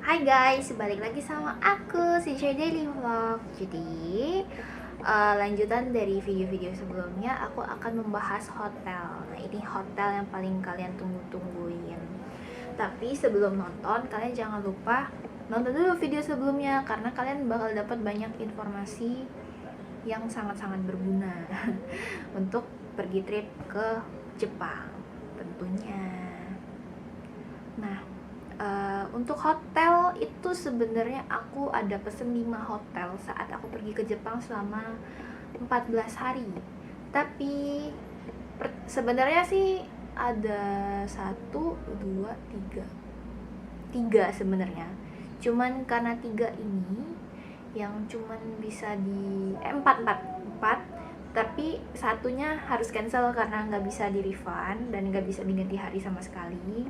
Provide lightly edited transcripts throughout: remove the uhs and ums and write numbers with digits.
Hai guys, balik lagi sama aku, si Joy Daily Vlog. Jadi, lanjutan dari video-video sebelumnya, aku akan membahas hotel. Nah, ini hotel yang paling kalian tunggu-tungguin. Tapi sebelum nonton, kalian jangan lupa nonton dulu video sebelumnya, karena kalian bakal dapat banyak informasi yang sangat-sangat berguna untuk pergi trip ke Jepang tentunya. Nah, untuk hotel itu sebenarnya aku ada pesen 5 hotel saat aku pergi ke Jepang selama 14 hari. Tapi sebenarnya sih ada 1, 2, 3 sebenarnya. Cuman karena 3 ini yang cuman bisa di 4 tapi satunya harus cancel karena nggak bisa di refund dan nggak bisa diganti hari sama sekali.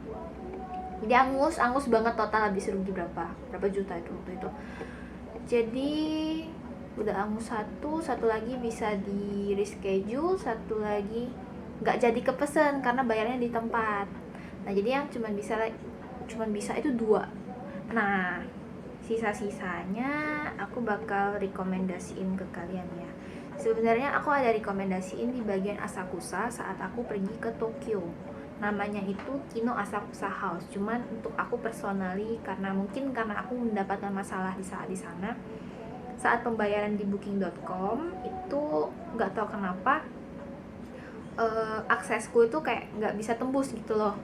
Jadi angus banget, total habis rugi berapa juta itu waktu itu. Jadi udah angus satu lagi bisa di reschedule, satu lagi nggak jadi kepesen karena bayarnya di tempat. Nah jadi yang cuman bisa itu 2. Nah sisa-sisanya aku bakal rekomendasiin ke kalian ya. Sebenarnya aku ada rekomendasiin di bagian Asakusa saat aku pergi ke Tokyo. Namanya itu Kino Asakusa House. Cuman untuk aku personally karena aku mendapatkan masalah di sana. Saat pembayaran di booking.com itu nggak tahu kenapa aksesku itu kayak nggak bisa tembus gitu loh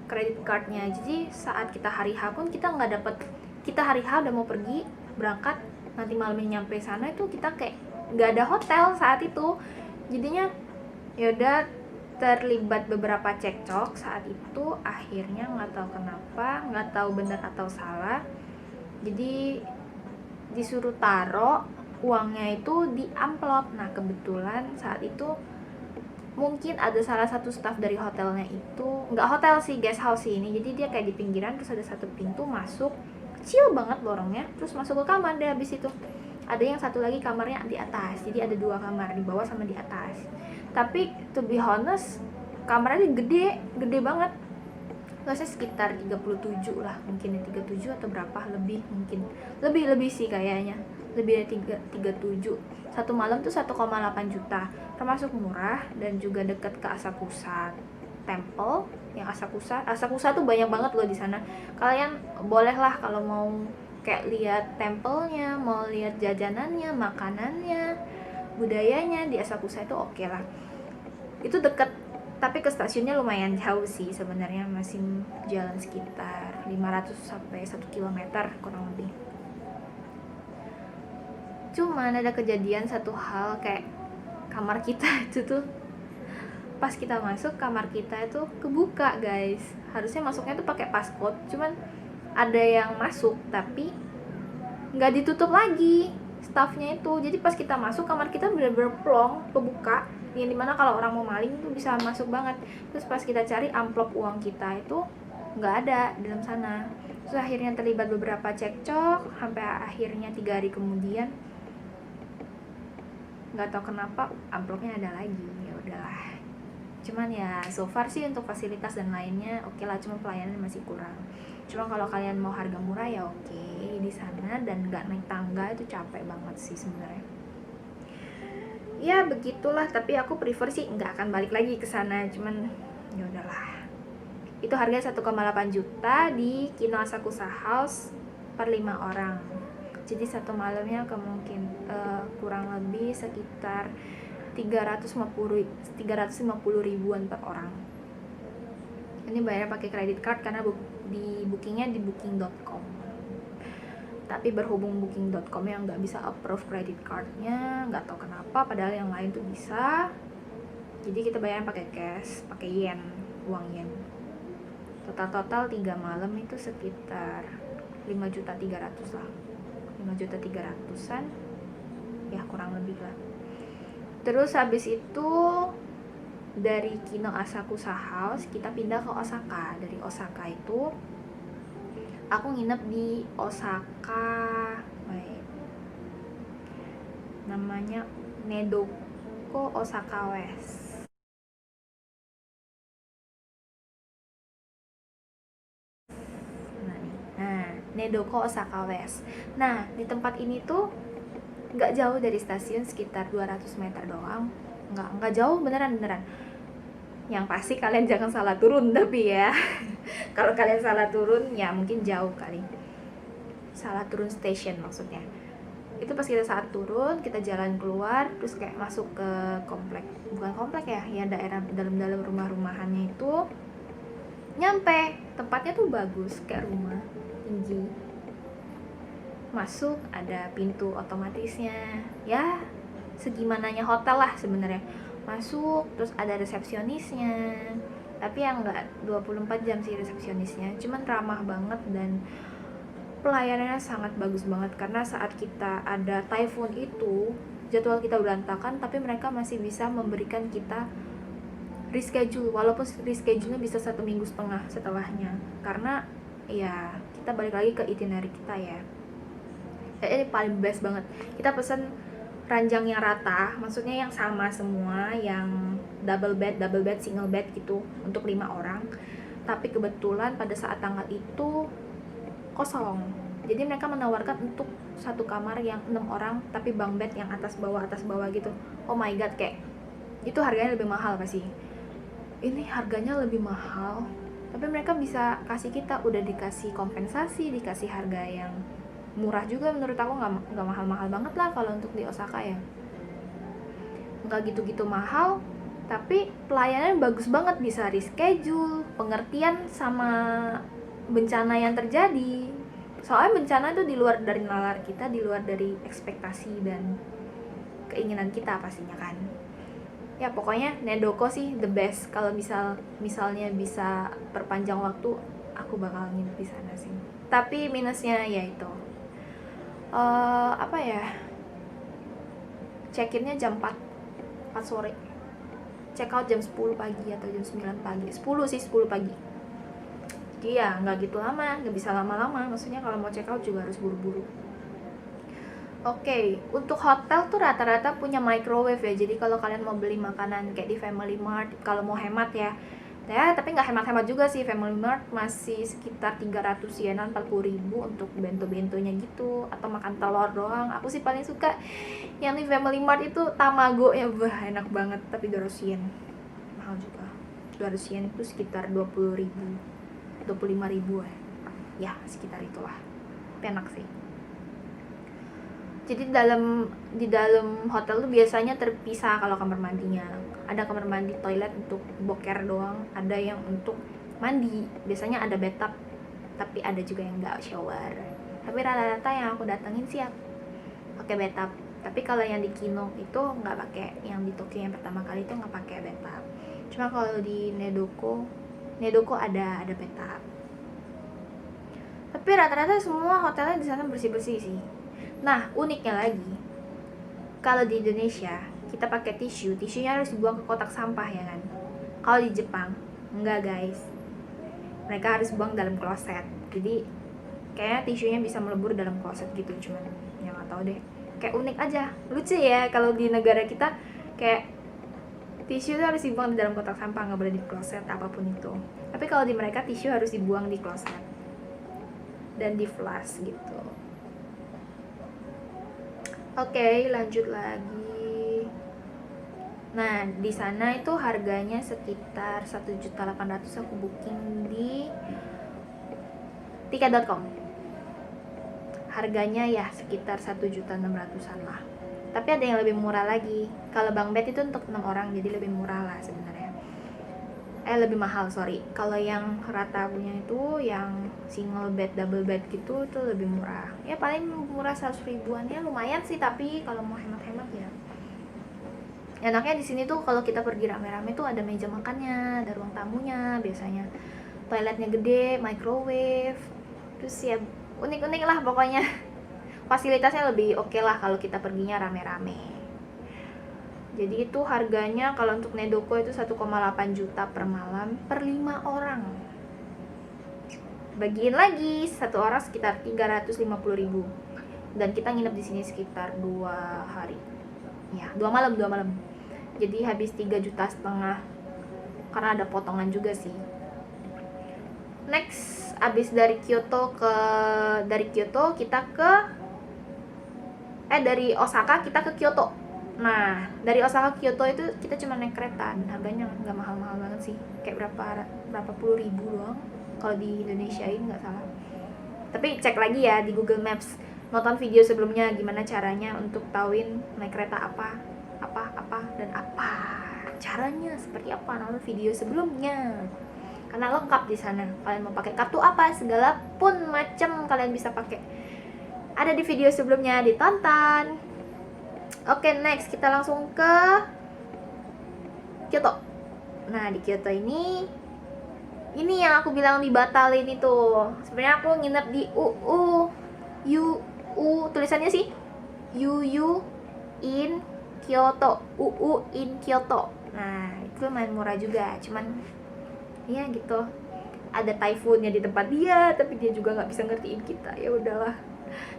kredit cardnya. Jadi saat kita hari H pun kita nggak dapet. Kita hari H udah mau pergi berangkat, nanti malamnya nyampe sana itu kita kayak nggak ada hotel saat itu. Jadinya yaudah terlibat beberapa cekcok saat itu. Akhirnya nggak tahu kenapa, nggak tahu benar atau salah, jadi disuruh taruh uangnya itu di amplop. Nah kebetulan saat itu mungkin ada salah satu staff dari hotelnya itu, nggak hotel sih, guest house sih ini, jadi dia kayak di pinggiran, terus ada satu pintu masuk kecil banget lorongnya, terus masuk ke kamar deh. Habis itu ada yang satu lagi kamarnya di atas, jadi ada 2 kamar, di bawah sama di atas. Tapi to be honest kamarnya gede banget, luasnya sekitar 37 lah, mungkin ya 37 atau berapa, mungkin lebih sih kayaknya, lebih dari 37. Satu malam tuh 1,8 juta, termasuk murah dan juga dekat ke Asakusa Temple. Yang Asakusa tuh banyak banget loh di sana. Kalian boleh lah kalau mau kayak lihat tempelnya, mau lihat jajanannya, makanannya, budayanya di Asakusa itu oke lah. Itu deket, tapi ke stasiunnya lumayan jauh sih sebenarnya, masih jalan sekitar 500 sampai 1 km kurang lebih. Cuman ada kejadian satu hal, kayak kamar kita itu tuh pas kita masuk kamar kita itu kebuka guys. Harusnya masuknya tuh pakai passcode, cuman ada yang masuk tapi nggak ditutup lagi staffnya itu. Jadi pas kita masuk kamar kita bener-bener plong kebuka, yang dimana kalau orang mau maling tuh bisa masuk banget. Terus pas kita cari amplop uang kita itu nggak ada di dalam sana. Terus akhirnya terlibat beberapa cekcok sampai akhirnya 3 hari kemudian nggak tahu kenapa amplopnya ada lagi. Ya udahlah, cuman ya so far sih untuk fasilitas dan lainnya oke lah, cuma pelayanan masih kurang. Cuma kalau kalian mau harga murah ya oke di sana, dan nggak naik tangga itu capek banget sih sebenarnya. Ya begitulah, tapi aku prefer sih nggak akan balik lagi ke sana. Cuman ya udahlah, itu harga 1,8 juta di Kino Asakusa House per 5 orang. Jadi satu malamnya kurang lebih sekitar 350 ribuan per orang. Ini bayar pakai kredit card karena di bookingnya di booking.com. Tapi berhubung booking.com yang nggak bisa approve kredit cardnya, nggak tahu kenapa, padahal yang lain tuh bisa. Jadi kita bayar pakai cash, pakai yen, uang yen. Total 3 malam itu sekitar 5.300.000 lah, 5.300.000-an ya kurang lebih lah. Terus habis itu dari Kino Asakusa House kita pindah ke Osaka. Dari Osaka itu aku nginep di Osaka, namanya Nedoko Osaka West. Nah Nedoko Osaka West. Nah, di tempat ini tuh nggak jauh dari stasiun, sekitar 200 meter doang. Nggak jauh, beneran. Yang pasti kalian jangan salah turun tapi ya. Kalau kalian salah turun ya mungkin jauh kali. Salah turun station maksudnya. Itu pas kita saat turun, kita jalan keluar, terus kayak masuk ke komplek. Bukan komplek ya, ya daerah dalam-dalam rumah-rumahannya itu. Nyampe, tempatnya tuh bagus, kayak rumah tinggi. Masuk ada pintu otomatisnya. Ya, segimananya hotel lah sebenarnya. Masuk, terus ada resepsionisnya. Tapi yang enggak 24 jam sih resepsionisnya, cuman ramah banget dan pelayanannya sangat bagus banget. Karena saat kita ada typhoon itu, jadwal kita berantakan, tapi mereka masih bisa memberikan kita reschedule, walaupun reschedule-nya bisa 1,5 minggu setelahnya. Karena ya kita balik lagi ke itinerary kita ya. Ini paling best banget. Kita pesen ranjang yang rata, maksudnya yang sama semua, yang double bed, single bed gitu untuk 5 orang. Tapi kebetulan pada saat tanggal itu kosong. Jadi mereka menawarkan untuk satu kamar yang 6 orang tapi bunk bed yang atas bawah gitu. Oh my god, kayak itu harganya lebih mahal pasti. Ini harganya lebih mahal, tapi mereka bisa kasih kita, udah dikasih kompensasi, dikasih harga yang murah juga. Menurut aku nggak mahal-mahal banget lah kalau untuk di Osaka ya. Nggak gitu-gitu mahal, tapi pelayanan bagus banget, bisa reschedule, pengertian sama bencana yang terjadi. Soalnya bencana itu di luar dari nalar kita, di luar dari ekspektasi dan keinginan kita pastinya kan. Ya pokoknya Nedoko sih the best. Kalau misalnya bisa perpanjang waktu, aku bakal nginep di sana sih. Tapi minusnya ya itu, apa ya, check-innya jam 4 sore, check out jam 10 pagi atau jam 9 pagi. 10 pagi. Jadi ya nggak gitu lama, nggak bisa lama-lama. Maksudnya kalau mau check out juga harus buru-buru. Oke, untuk hotel tuh rata-rata punya microwave ya. Jadi kalau kalian mau beli makanan kayak di Family Mart, kalau mau hemat ya, tapi nggak hemat-hemat juga sih. Family Mart masih sekitar 300 yenan, 40.000 untuk bento-bentonya gitu, atau makan telur doang. Aku sih paling suka yang di Family Mart itu tamago ya, enak banget. Tapi 200 yen, mahal juga. 200 yen itu sekitar 20.000, 25.000 ya, sekitar itulah. Enak sih. Jadi di dalam hotel tuh biasanya terpisah kalau kamar mandinya. Ada kamar mandi toilet untuk boker doang, ada yang untuk mandi. Biasanya ada bathtub, tapi ada juga yang enggak shower. Tapi rata-rata yang aku datengin sih pakai bathtub. Tapi kalau yang di Kino itu nggak pakai, yang di Tokyo yang pertama kali itu nggak pakai bathtub. Cuma kalau di Nedoko ada bathtub. Tapi rata-rata semua hotelnya di sana bersih-bersih sih. Nah, uniknya lagi, kalau di Indonesia kita pakai tisunya harus dibuang ke kotak sampah ya kan. Kalau di Jepang enggak guys, mereka harus buang dalam kloset. Jadi kayaknya tisunya bisa melebur dalam kloset gitu, cuman ya nggak tahu deh. Kayak unik aja, lucu ya kalau di negara kita kayak tisu itu harus dibuang di dalam kotak sampah, nggak boleh di kloset apapun itu. Tapi kalau di mereka tisu harus dibuang di kloset dan di flash gitu. Oke, lanjut lagi. Nah, di sana itu harganya sekitar 1.800.000. Aku booking di tiket.com. Harganya ya sekitar 1.600.000-an lah. Tapi ada yang lebih murah lagi. Kalau bunk bed itu untuk 6 orang, jadi lebih murah lah sebenarnya. Lebih mahal, sorry. Kalau yang rata punya itu, yang single bed, double bed gitu, itu lebih murah. Ya paling murah 100.000-an ya, lumayan sih. Tapi kalau mau hemat-hemat ya, enaknya di sini tuh kalau kita pergi rame-rame tuh ada meja makannya, ada ruang tamunya, biasanya toiletnya gede, microwave, terus ya unik-unik lah pokoknya. Fasilitasnya lebih oke lah kalau kita perginya rame-rame. Jadi itu harganya kalau untuk Nedoko itu 1,8 juta per malam per 5 orang. Bagiin lagi, satu orang sekitar 350.000. Dan kita nginep di sini sekitar 2 hari. Ya, 2 malam. Jadi habis 3,5 juta. Karena ada potongan juga sih. Next, abis dari Kyoto kita ke dari Osaka kita ke Kyoto. Nah, dari Osaka ke Kyoto itu kita cuma naik kereta dan harganya nggak mahal-mahal banget sih, kayak berapa puluh ribu doang kalau di Indonesia ini nggak salah. Tapi cek lagi ya di Google Maps, nonton video sebelumnya gimana caranya untuk tauin naik kereta apa dan apa caranya, seperti apa, nonton video sebelumnya karena lengkap di sana. Kalian mau pakai kartu apa, segala pun macam kalian bisa pakai, ada di video sebelumnya, ditonton. Oke, next kita langsung ke Kyoto. Nah, di Kyoto ini yang aku bilang dibatalin itu. Sebenarnya aku nginep di tulisannya sih UU in Kyoto, UU in Kyoto. Nah, itu lumayan murah juga, cuman ya gitu, ada typhoonnya di tempat dia, tapi dia juga nggak bisa ngertiin kita. Ya udahlah,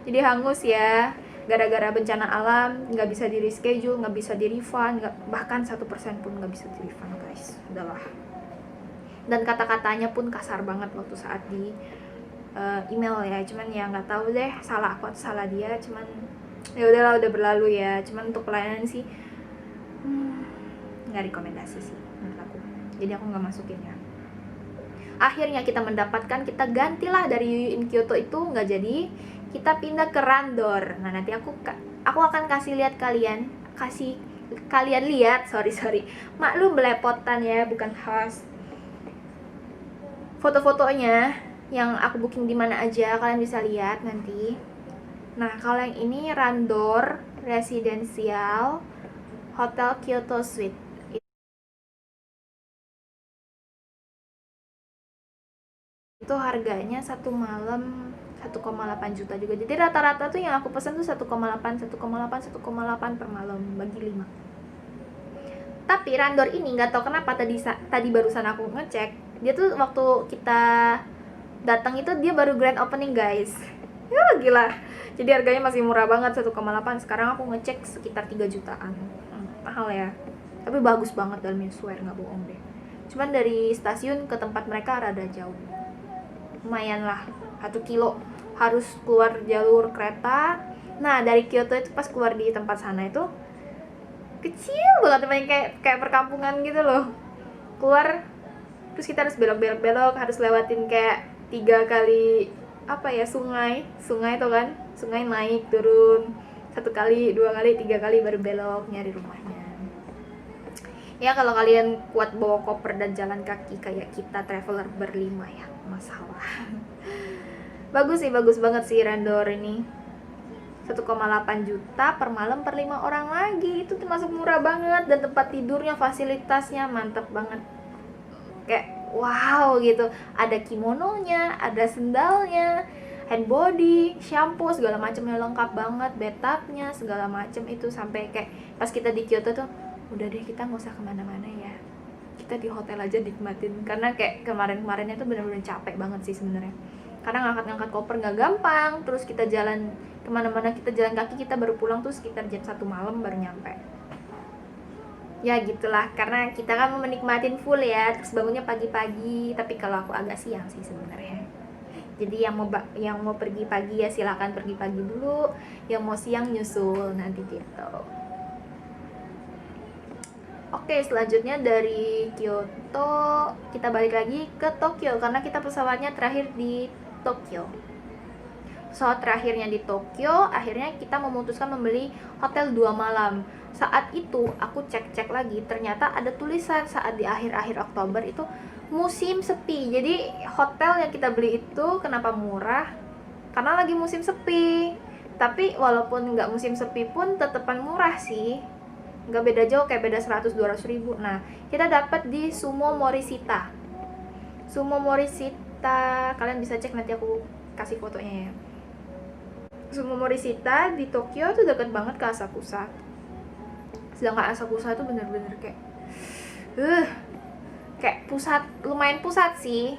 jadi hangus ya, gara-gara bencana alam, nggak bisa di reschedule, nggak bisa di refund, bahkan 1% pun nggak bisa di refund guys. Udahlah. Dan kata-katanya pun kasar banget waktu saat di email ya, cuman ya nggak tahu deh, salah aku atau salah dia, cuman ya udahlah, udah berlalu ya. Cuman untuk pelayanan sih nggak rekomendasi sih menurut aku, jadi aku nggak masukin ya. Akhirnya kita gantilah dari UU in Kyoto itu, nggak jadi, kita pindah ke Randor. Nah, nanti aku akan kasih lihat kalian lihat, sorry maklum belepotan ya, bukan host, foto-fotonya yang aku booking di mana aja, kalian bisa lihat nanti. Nah, kalau yang ini Randor Residential Hotel Kyoto Suite, itu harganya satu malam 1,8 juta juga. Jadi rata-rata tuh yang aku pesan tuh 1,8 per malam bagi 5. Tapi Randor ini nggak tahu kenapa tadi barusan aku ngecek, dia tuh waktu kita datang itu dia baru grand opening guys. Ya gila. Jadi harganya masih murah banget, 1,8. Sekarang aku ngecek sekitar 3 jutaan. Mahal ya. Tapi bagus banget dalamnya, swear nggak bohong deh. Cuman dari stasiun ke tempat mereka rada jauh. Lumayan lah, 1 kilo harus keluar jalur kereta. Nah, dari Kyoto itu pas keluar di tempat sana itu kecil banget, kayak perkampungan gitu loh. Keluar terus kita harus belok, harus lewatin kayak 3 kali sungai itu kan, sungai naik turun 1 kali, 2 kali, 3 kali baru belok nyari rumahnya. Ya kalau kalian kuat bawa koper dan jalan kaki kayak kita traveler berlima ya, masalah. bagus banget sih Randor ini. 1,8 juta per malam per 5 orang lagi, itu termasuk murah banget. Dan tempat tidurnya, fasilitasnya mantap banget, kayak wow gitu. Ada kimononya, ada sendalnya, hand body, shampoo, segala macamnya lengkap banget, bathtubnya segala macam itu. Sampai kayak pas kita di Kyoto tuh, udah deh kita nggak usah kemana-mana ya, kita di hotel aja nikmatin. Karena kayak kemarinnya tuh bener-bener capek banget sih sebenarnya, karena ngangkat koper nggak gampang. Terus kita jalan kemana-mana, kita jalan kaki, kita baru pulang tuh sekitar jam 1 malam baru nyampe. Ya gitulah, karena kita kan mau menikmatin full ya. Terus bangunnya pagi-pagi, tapi kalau aku agak siang sih sebenarnya. Jadi yang mau pergi pagi ya silakan pergi pagi dulu, yang mau siang nyusul nanti gitu. Oke, selanjutnya dari Kyoto kita balik lagi ke Tokyo karena kita pesawatnya terakhir di Tokyo. Pesawat terakhirnya di Tokyo, akhirnya kita memutuskan membeli hotel 2 malam. Saat itu aku cek lagi, ternyata ada tulisan saat di akhir-akhir Oktober itu musim sepi. Jadi hotel yang kita beli itu kenapa murah? Karena lagi musim sepi. Tapi walaupun nggak musim sepi pun tetepan murah sih, nggak beda jauh, kayak beda 100-200 ribu. Nah, kita dapat di Sumo Morishita. Kalian bisa cek, nanti aku kasih fotonya ya. Sumo Morishita di Tokyo tuh deket banget ke Asakusa. Sedangkan Asakusa itu bener-bener kayak pusat, lumayan pusat sih,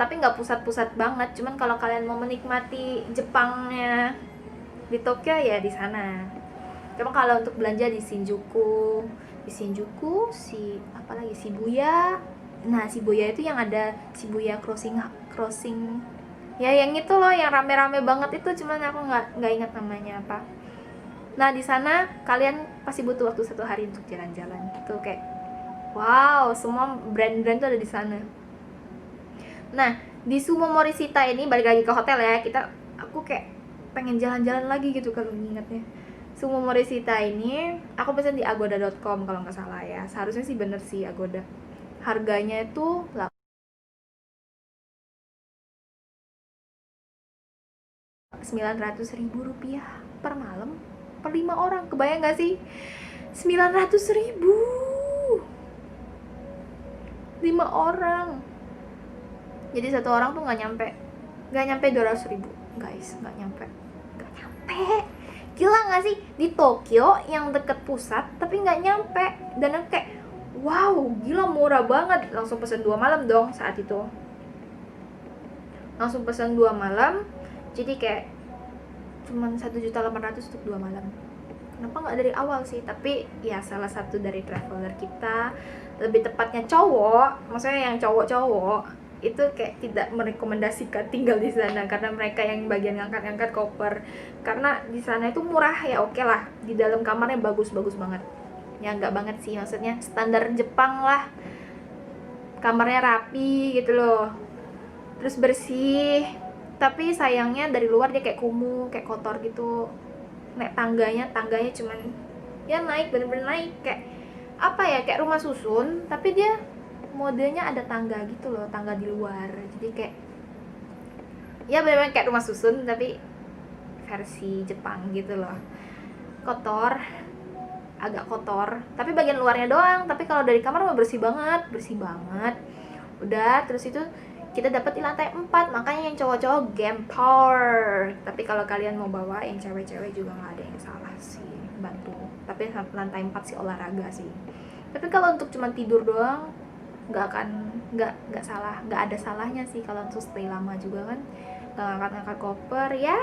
tapi nggak pusat-pusat banget. Cuman kalau kalian mau menikmati Jepangnya di Tokyo ya di sana. Cuma kalau untuk belanja di Shinjuku, Shibuya, Nah, Shibuya itu yang ada Shibuya crossing ya, yang itu loh, yang rame-rame banget itu, cuman aku nggak ingat namanya apa. Nah, di sana kalian pasti butuh waktu 1 hari untuk jalan-jalan. Itu kayak wow, semua brand-brand tuh ada di sana. Nah, di Sumo Morishita ini, balik lagi ke hotel ya, aku kayak pengen jalan-jalan lagi gitu kalau ingatnya. Sumo Morishita ini aku pesen di agoda.com kalau nggak salah ya. Seharusnya sih bener sih Agoda. Harganya itu 900.000 rupiah per malam per 5 orang. Kebayang gak sih? 900.000 5 orang. Jadi satu orang tuh nggak nyampe 200.000 guys, nggak nyampe. Gila nggak sih? Di Tokyo yang deket pusat tapi nggak nyampe. Dan aku kayak wow, gila murah banget. Langsung pesen 2 malam dong saat itu. Langsung pesen 2 malam. Jadi kayak cuman 1.800.000 untuk 2 malam. Kenapa nggak dari awal sih? Tapi ya salah satu dari traveler kita, lebih tepatnya cowok, maksudnya yang cowok-cowok itu kayak tidak merekomendasikan tinggal di sana karena mereka yang bagian ngangkat-ngangkat koper. Karena di sana itu murah ya, oke lah. Di dalam kamarnya bagus-bagus banget. Ya nggak banget sih, maksudnya standar Jepang lah. Kamarnya rapi gitu loh. Terus bersih. Tapi sayangnya dari luar dia kayak kumuh, kayak kotor gitu. Naik tangganya cuman ya naik, bener-bener naik kayak apa ya, kayak rumah susun tapi dia modenya ada tangga gitu loh, tangga di luar. Jadi kayak ya bener-bener kayak rumah susun tapi versi Jepang gitu loh. Kotor, agak kotor tapi bagian luarnya doang. Tapi kalau dari kamar mah bersih banget. Udah, terus itu kita dapat di lantai 4, makanya yang cowok-cowok game power. Tapi kalau kalian mau bawa yang cewek-cewek juga nggak ada yang salah sih, bantu. Tapi lantai 4 sih olahraga sih. Tapi kalau untuk cuma tidur doang nggak salah, nggak ada salahnya sih. Kalau untuk stay lama juga kan nggak ngangkat-ngangkat koper ya,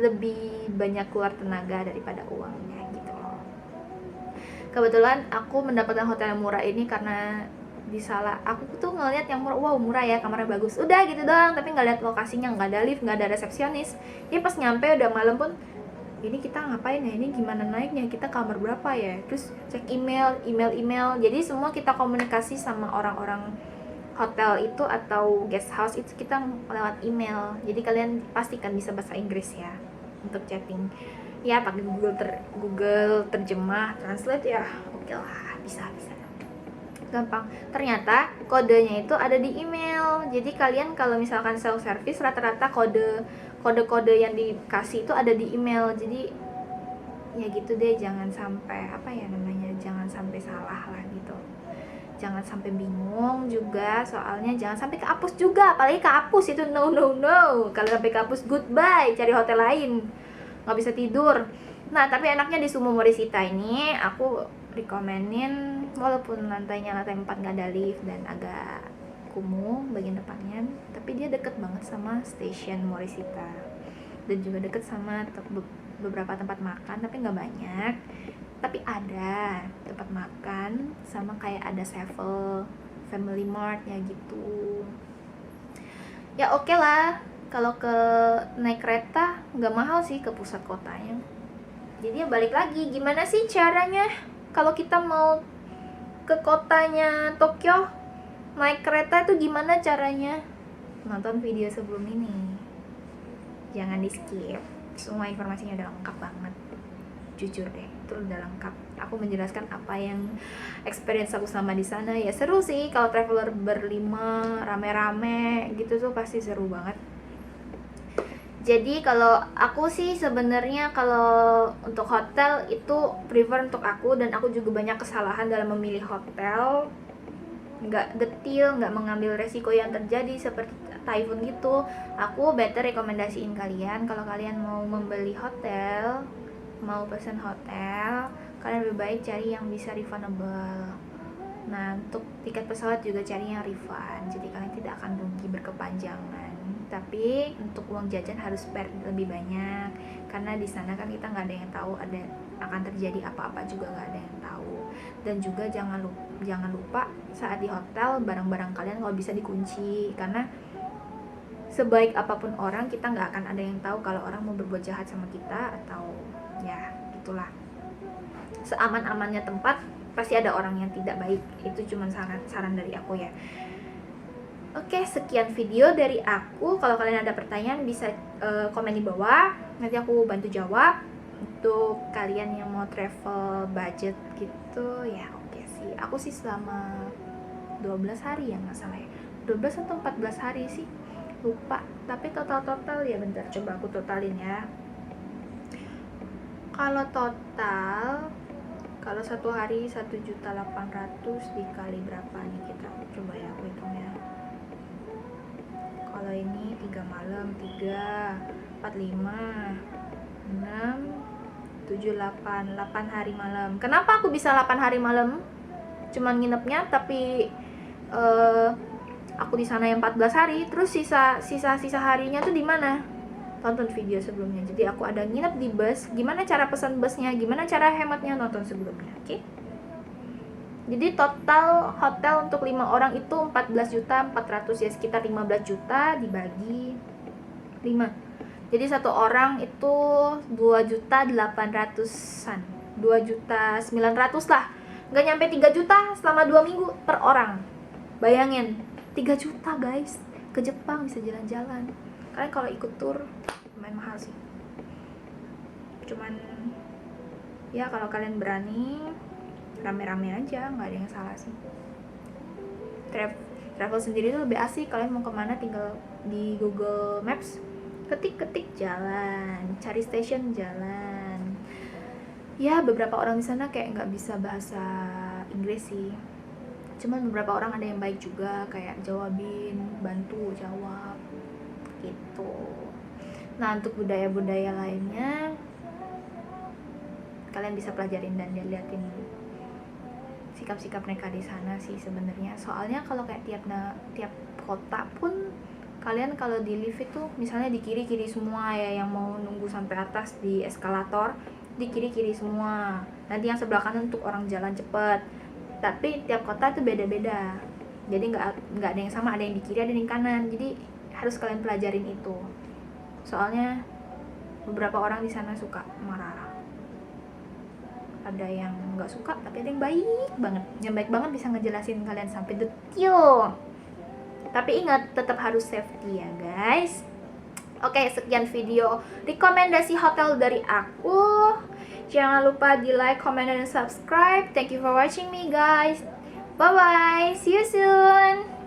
lebih banyak keluar tenaga daripada uangnya gitu loh. Kebetulan aku mendapatkan hotel yang murah ini karena aku tuh ngeliat yang wow murah ya, kamarnya bagus, udah gitu doang. Tapi nggak lihat lokasinya, nggak ada lift, nggak ada resepsionis. Jadi pas nyampe udah malam pun, ini kita ngapain ya, ini gimana naiknya, kita kamar berapa ya, terus cek email. Jadi semua kita komunikasi sama orang-orang hotel itu atau guest house itu kita lewat email. Jadi kalian pastikan bisa bahasa Inggris ya untuk chatting ya, pakai Google terjemah, translate ya, oke lah, bisa gampang. Ternyata kodenya itu ada di email. Jadi kalian kalau misalkan self service, rata-rata kode yang dikasih itu ada di email. Jadi ya gitu deh, jangan sampai jangan sampai salah lah gitu. Jangan sampai bingung juga, soalnya jangan sampai kehapus juga. Apalagi kehapus itu no. Kalau sampai kehapus, goodbye, cari hotel lain, nggak bisa tidur. Nah, tapi enaknya di Sumo Morishita ini aku rekomenin, walaupun lantai 4 nggak ada lift dan agak kumuh bagian depannya, tapi dia deket banget sama stasiun Morishita dan juga deket sama beberapa tempat makan, tapi nggak banyak. Tapi ada tempat makan sama kayak ada Sevel, Family Mart ya gitu. Ya oke lah, kalau naik kereta nggak mahal sih ke pusat kotanya. Jadi ya balik lagi, gimana sih caranya kalau kita mau ke kotanya Tokyo naik kereta itu gimana caranya? Nonton video sebelum ini, jangan di skip, semua informasinya udah lengkap banget. Jujur deh, itu udah lengkap. Aku menjelaskan apa yang experience aku selama di sana. Ya seru sih kalau traveler berlima rame-rame gitu tuh pasti seru banget. Jadi kalau aku sih sebenarnya kalau untuk hotel itu prefer untuk aku, dan aku juga banyak kesalahan dalam memilih hotel. Nggak detail, nggak mengambil resiko yang terjadi seperti typhoon gitu. Aku better rekomendasiin kalian kalau kalian mau membeli hotel, mau pesan hotel, kalian lebih baik cari yang bisa refundable. Nah, untuk tiket pesawat juga cari yang refund, jadi kalian tidak akan rugi berkepanjangan. Tapi untuk uang jajan harus spare lebih banyak, karena di sana kan kita nggak ada yang tahu akan terjadi apa-apa juga, nggak ada yang tahu. Dan juga jangan lupa saat di hotel barang-barang kalian kalau bisa dikunci, karena sebaik apapun orang, kita nggak akan ada yang tahu kalau orang mau berbuat jahat sama kita, atau ya gitulah. Seaman-amannya tempat pasti ada orang yang tidak baik. Itu cuma saran dari aku ya. Oke, sekian video dari aku. Kalau kalian ada pertanyaan bisa komen di bawah, nanti aku bantu jawab. Untuk kalian yang mau travel budget gitu ya, oke sih. Aku sih selama 12 hari ya, nggak salah ya, 12 atau 14 hari sih, lupa. Tapi total ya, bentar coba aku totalin ya. Kalau total, kalau satu hari 1.800.000 dikali berapa nih, kita coba ya, aku hitung ya. Kalau ini 3 malam, 3, 4, 5, 6, 7, 8 hari malam. Kenapa aku bisa 8 hari malam? Cuman nginepnya, tapi aku di sana yang 14 hari. Terus sisa harinya tuh di mana? Tonton video sebelumnya. Jadi aku ada nginep di bus. Gimana cara pesan busnya? Gimana cara hematnya? Nonton sebelumnya. Oke? Jadi total hotel untuk 5 orang itu 14.400.000 ya, sekitar 15 juta dibagi 5. Jadi satu orang itu 2.800.000-an, 2.900.000 lah. Nggak nyampe 3 juta selama 2 minggu per orang. Bayangin, 3 juta guys, ke Jepang bisa jalan-jalan. Kalian kalau ikut tour lumayan mahal sih. Cuman ya kalau kalian berani, rame-rame aja, nggak ada yang salah sih. Travel sendiri tuh lebih asik. Kalian mau kemana tinggal di Google Maps, ketik jalan, cari station jalan. Ya beberapa orang di sana kayak nggak bisa bahasa Inggris sih, cuman beberapa orang ada yang baik juga, kayak jawabin, bantu jawab gitu. Nah untuk budaya-budaya lainnya kalian bisa pelajarin dan liatin sikap-sikap mereka di sana sih sebenarnya. Soalnya kalau kayak tiap kota pun, kalian kalau di lift itu misalnya di kiri semua ya, yang mau nunggu sampai atas di eskalator di kiri semua. Nanti yang sebelah kanan untuk orang jalan cepet. Tapi tiap kota itu beda-beda. Jadi nggak ada yang sama, ada yang di kiri, ada yang di kanan. Jadi harus kalian pelajarin itu. Soalnya beberapa orang di sana suka marah. Ada yang nggak suka, tapi ada yang baik banget. Yang baik banget bisa ngejelasin kalian sampai detail. Tapi ingat, tetap harus safety ya guys. Oke, sekian video rekomendasi hotel dari aku. Jangan lupa di like, comment, dan subscribe. Thank you for watching me guys. Bye bye, see you soon.